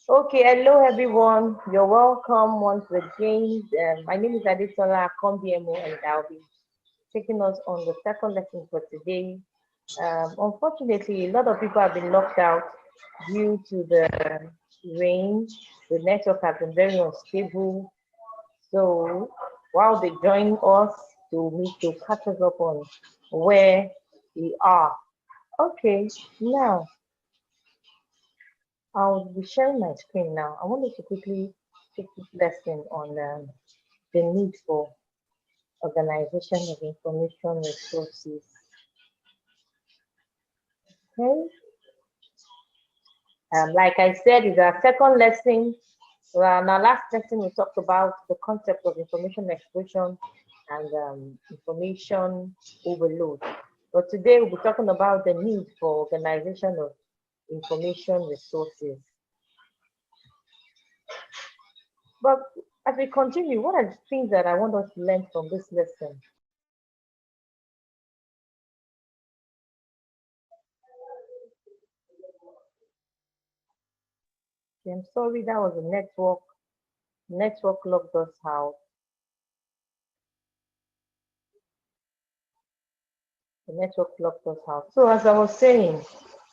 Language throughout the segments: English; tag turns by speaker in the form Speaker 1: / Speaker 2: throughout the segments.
Speaker 1: Okay, hello everyone. You're welcome once again. My name is Aditola Akombiemo, and I'll be taking us on the second lesson for today. Unfortunately, a lot of people have been locked out due to the rain. The network has been very unstable. So while they join us to catch us up on where we are. Okay, now I'll be sharing my screen now. I wanted to quickly take this lesson on the need for organization of information resources. Okay. Like I said, it's our second lesson. Well, in our last lesson, we talked about the concept of information explosion and information overload. But today, we'll be talking about the need for organization of information resources. But as we continue, what are the things that I want us to learn from this lesson? Okay, I'm sorry, that was a network logged us out. The network locked us out. So as I was saying,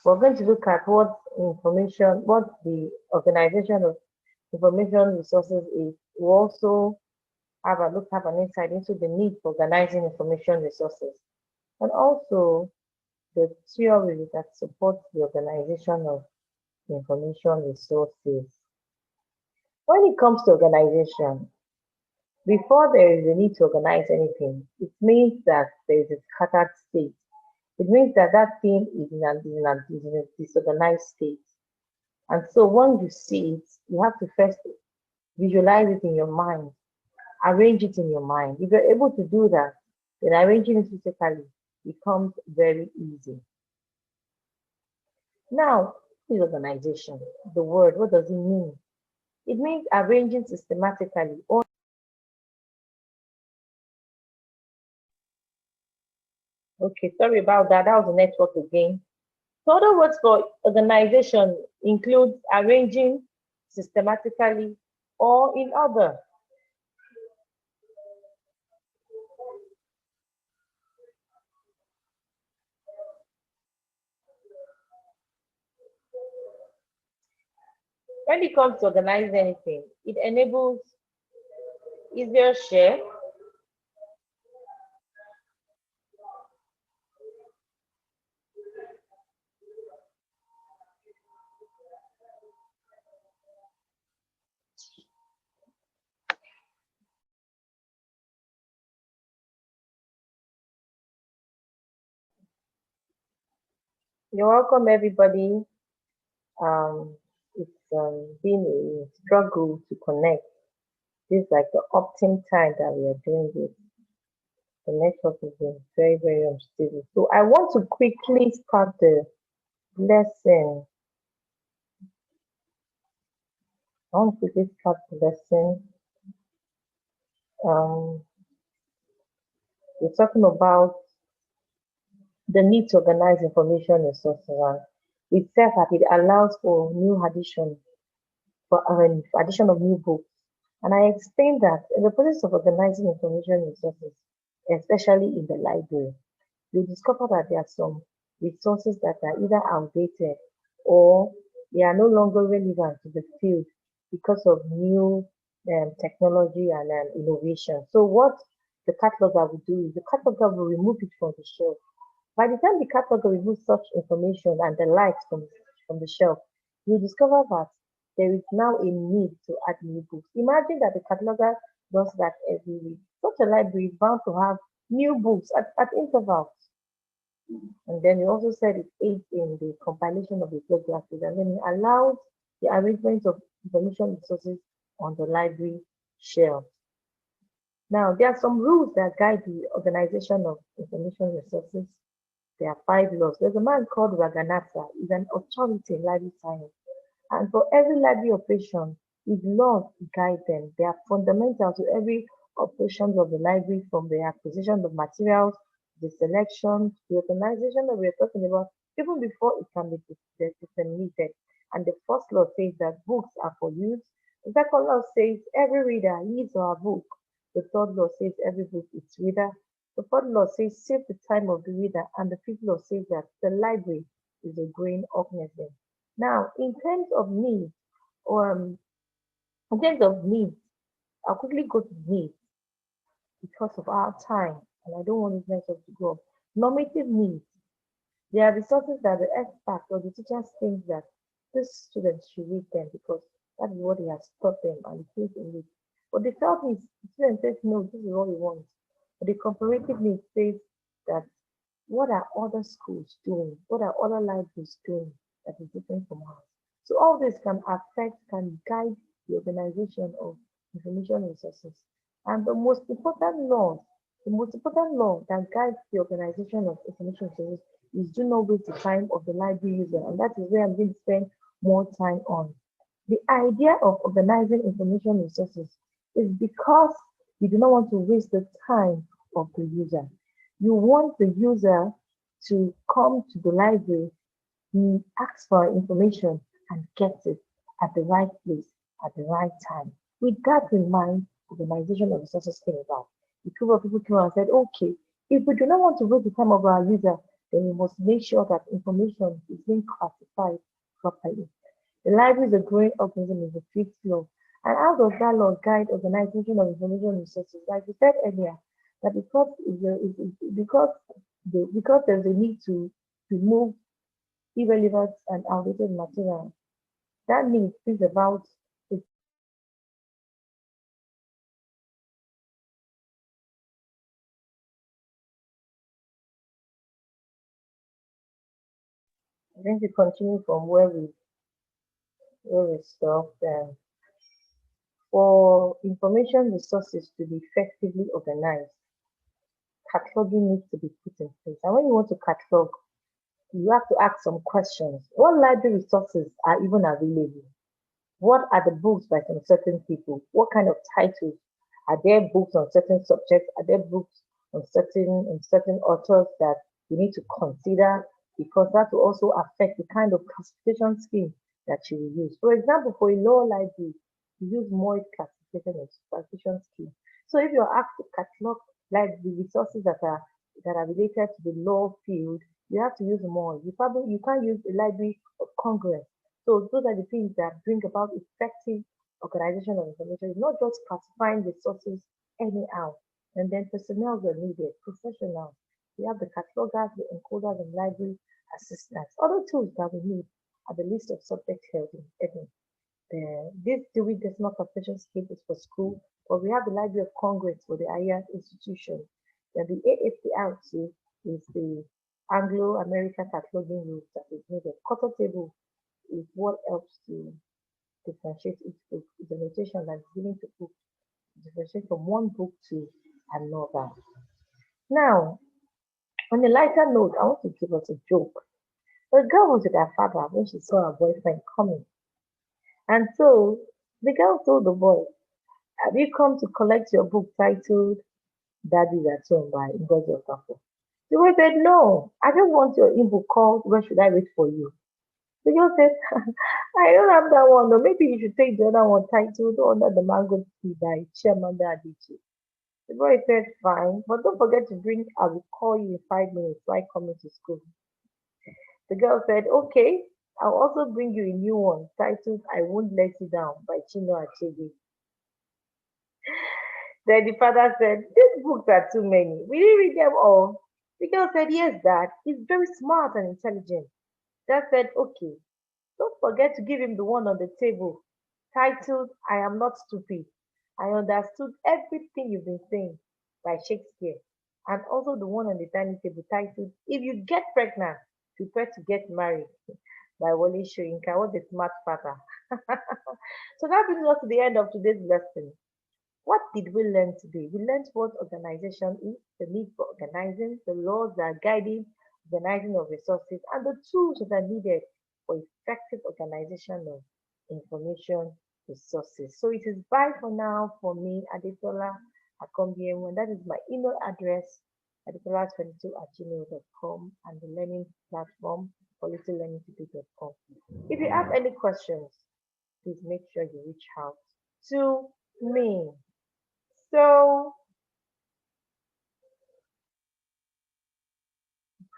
Speaker 1: we're going to look at what the organization of information resources is. We also have an insight into the need for organizing information resources, and also the theory that supports the organization of information resources. When it comes to organization, before there is a need to organize anything, it means that there is a scattered state. It means that that thing is in a disorganized state. And so when you see it, you have to first visualize it in your mind, arrange it in your mind. If you're able to do that, then arranging it physically becomes very easy. Now, this organization, the word, what does it mean? It means arranging systematically. Or okay, sorry about that. That was the network again. So other words for organization includes arranging systematically or in order. When it comes to organize anything, it enables easier share. You're welcome, everybody. It's been a struggle to connect. This is like the optim time that we are doing this. The network has been very, very unstable. So I want to quickly start the lesson. I want to quickly start the lesson. Um, we're talking about the need to organize information resources. And it says that it allows for new addition, for addition of new books. And I explained that in the process of organizing information resources, especially in the library, you discover that there are some resources that are either outdated or they are no longer relevant to the field because of new technology and innovation. So what the cataloger will do is the cataloger will remove it from the shelf. By the time the cataloger removes such information and the likes from the shelf, you discover that there is now a need to add new books. Imagine that the cataloger does that every week. Such a library is bound to have new books at intervals. And then we also said it aids in the compilation of the bibliographies and then it allows the arrangement of information resources on the library shelf. Now, there are some rules that guide the organization of information resources. There are 5 laws. There's a man called Raghunatha. He's an authority in library science. And for every library operation, his laws guide them. They are fundamental to every operation of the library, from the acquisition of materials, the selection, the organization that we're talking about, even before it can be disseminated. And the first law says that books are for use. The second law says every reader, his or her book. The third law says every book its reader. The fourth law says save the time of the reader. And the fifth law says that the library is a growing organism. Now, um, in terms of needs, I'll quickly go to needs because of our time, and I don't want this message to go up. Normative needs. There are resources that the expert or the teachers think that this student should read them because that is what he has taught them and he feels in it. But the felt needs, the student says, no, this is what we want. But the comparative needs says that what are other schools doing? What are other libraries doing that is different from ours? So all this can affect, can guide the organization of information resources. And the most important law that guides the organization of information resources is do not waste the time of the library user. And that is where I'm going to spend more time on. The idea of organizing information resources is because you do not want to waste the time of the user. You want the user to come to the library, he asks for information and gets it at the right place at the right time. With that in mind, organization of resources came about. A group of people came out and said, okay, if we do not want to waste the time of our user, then we must make sure that information is being classified properly. The library is a growing organism in the fifth law. And how does that law guide organization of information resources? Like we said earlier, that because there's a need to remove irrelevant and outdated material, that need is about it. I'm going to continue from where we stopped. For information resources to be effectively organized, cataloging needs to be put in place. And when you want to catalog, you have to ask some questions. What library resources are even available? What are the books by some certain people? What kind of titles? Are there books on certain subjects? Are there books on certain authors that you need to consider? Because that will also affect the kind of classification scheme that you will use. For example, for a law library, you use more classification scheme. So if you're asked to catalog like the resources that are related to the law field, you have to use more. You can't use the Library of Congress. So those are the things that bring about effective organization of information. It's not just classifying resources anyhow. And then personnel are needed, professionals. We have the catalogers, the encoders, and library assistants. Other tools that we need are the list of subject heading. This Dewey Decimal Classification Scheme is for school, but we have the Library of Congress for the higher institution. Then the AAPR2 is the Anglo-American cataloging rules that is needed. Quarter table is what helps to differentiate each book. It's a notation that is given to book to differentiate from one book to another. Now, on a lighter note, I want to give us a joke. A girl was with her father when she saw her boyfriend coming. And so the girl told the boy, have you come to collect your book titled Daddy's at Home by Ngozi Okafor? The boy said, no, I just want your ebook called Where Should I Wait for You? The girl said, I don't have that one. Or maybe you should take the other one titled Under the Mango Tree by Chimamanda Adichie. The boy said, fine, but don't forget to bring, I will call you in 5 minutes while coming to school. The girl said, okay, I'll also bring you a new one titled I Won't Let You Down by Chinua Achebe. Then the father said, these books are too many. Will you read them all? The girl said, yes, Dad. He's very smart and intelligent. Dad said, okay, don't forget to give him the one on the table titled I Am Not Stupid. I Understood Everything You've Been Saying by Shakespeare. And also the one on the dining table titled If You Get Pregnant, Prepare to Get Married by Wole Soyinka. What a smart father. So that brings us to the end of today's lesson. What did we learn today? We learned what organization is, the need for organizing, the laws that are guiding organizing of resources, and the tools that are needed for effective organization of information resources. So it is bye for now for me, Adetola Akombiemu, and that is my email address, adetola22@gmail.com, and the learning platform, qualitylearningtoday.com. If you have any questions, please make sure you reach out to me. So,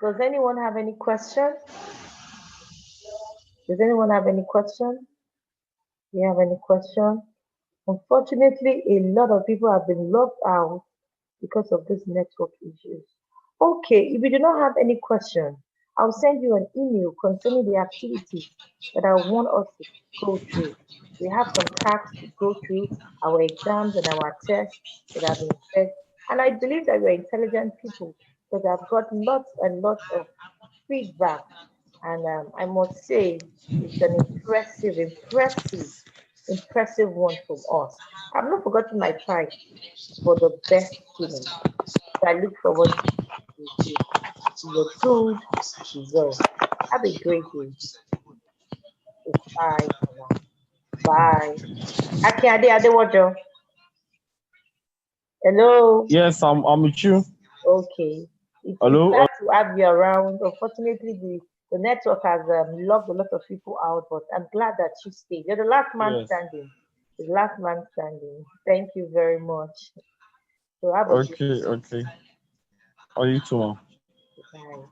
Speaker 1: does anyone have any questions? Does anyone have any questions? Do you have any questions? Unfortunately, a lot of people have been locked out because of these network issues. Okay, if you do not have any question, I'll send you an email concerning the activities that I want us to go through. We have some tasks to go through, our exams and our tests that have been set. And I believe that we're intelligent people because I've got lots and lots of feedback. And I must say, it's an impressive one from us. I've not forgotten my fight for the best student. So I look forward to your good results. Have a great day. Bye for now. Bye. Akiade Adewojo. Hello.
Speaker 2: Yes, I'm with you.
Speaker 1: Okay. It's
Speaker 2: Hello.
Speaker 1: glad to have you around. Unfortunately, the network has locked a lot of people out, but I'm glad that you stayed. You're the last man
Speaker 2: Yes.
Speaker 1: standing. The last man standing. Thank you very much. So have a good
Speaker 2: Okay. Okay. Are you too, ma'am?
Speaker 1: bye.